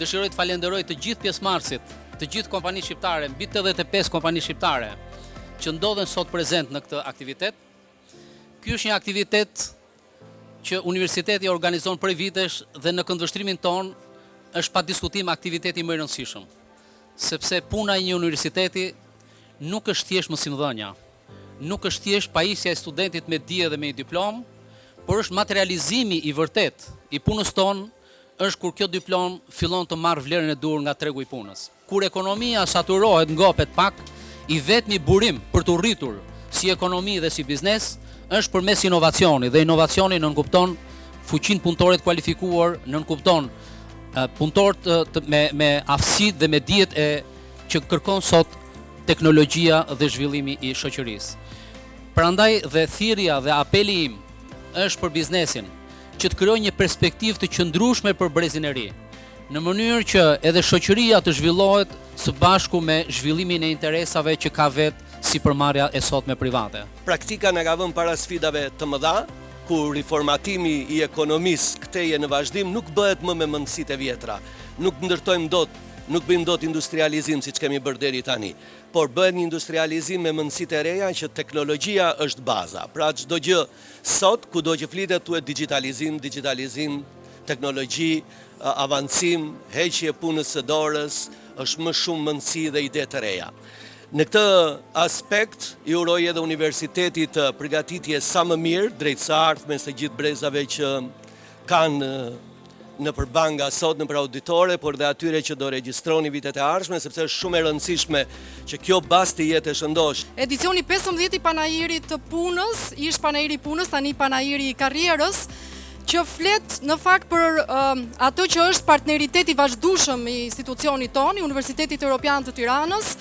dëshiroj të falenderoj të gjithë pjesëmarrësit, të gjithë kompanitë shqiptare, mbi 85 kompani shqiptare që ndodhen sot prezent në këtë aktivitet. Ky është një aktivitet që universiteti organizon prej vitesh dhe në këndvështrimin ton është pa diskutim aktiviteti më i rëndësishëm, sepse puna e një universiteti nuk është thjesht mësimdhënia, nuk është thjesht pajisja e studentit me dije dhe me një diplomë, por është materializimi i vërtet i punës tonë, është kur kjo diplomë fillon të marrë vlerën e duhur nga tregu i punës. Kur ekonomia saturohet, ngopet pak, i vetmi burim për të rritur si ekonomi dhe si biznes është përmes inovacioni, dhe inovacioni nënkupton fuqinë punëtorë të kualifikuar, nënkupton punëtorë me aftësitë dhe me dijet që kërkon sot teknologjia dhe zhvillimi i shoqërisë. Prandaj dhe thirrja dhe apeli im është për biznesin që të krijojë një perspektivë të qëndrueshme për brezin e ri, në mënyrë që edhe shoqëria të zhvillohet së bashku me zhvillimin e interesave që ka vetë sipërmarrja e sotme private. Praktika na ka vënë para sfidave të mëdha, ku riformatimi i ekonomisë ktheje në vazhdim nuk bëhet më me mendësitë e vjetra. Nuk ndërtojmë dot, nuk bëjmë dot industrializim siç kemi bërë deri tani, por bëhet një industrializim me mendësitë e reja që teknologjia është baza. Pra çdo gjë sot kudo që flitet thuhet digitalizim, teknologji, avancim, heqje punës së dorës, është më shumë mendësi dhe ide të reja. Në këtë aspekt, i uroj edhe universitetit përgatitje sa më mirë, drejt së ardhmes të gjithë brezave që kanë në përbanga sot, në për auditore, por dhe atyre që do regjistroni vitet e ardhshme, sepse është shumë e rëndësishme që kjo bazë të jetë e shëndosh. Edicioni 15 i panajirit të punës, ish panajiri i punës, tani panajiri i karrierës, që flet në fakt për ato që është partneriteti vazhdueshëm i institucionit tonë, Universitetit Evropian të Tiranës,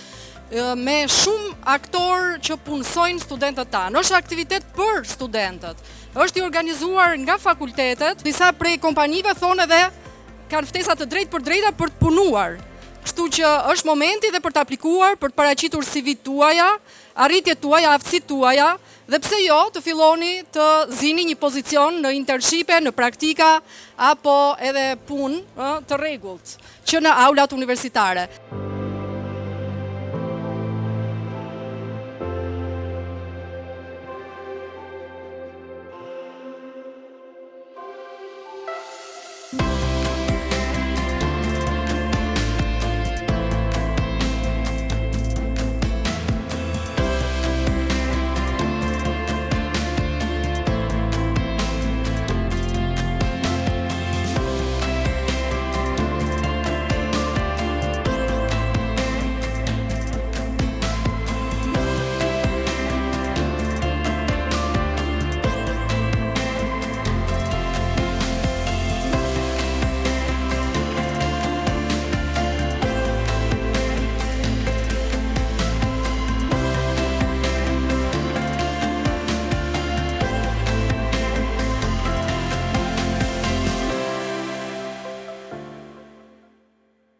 me shumë aktorë që punësojnë studentët tanë. Është aktivitet për studentët. Është i organizuar nga fakultetet, disa prej kompanive thonë edhe kanë ftesa të drejtë për drejta për të punuar. Kështu që është momenti dhe për të aplikuar, për të paraqitur CV-t tuaja, arritjet tuaja, aftësitë tuaja, dhe pse jo të filloni të zini një pozicion në internshipe, në praktika, apo edhe punë të rregullt që në aulat universitare.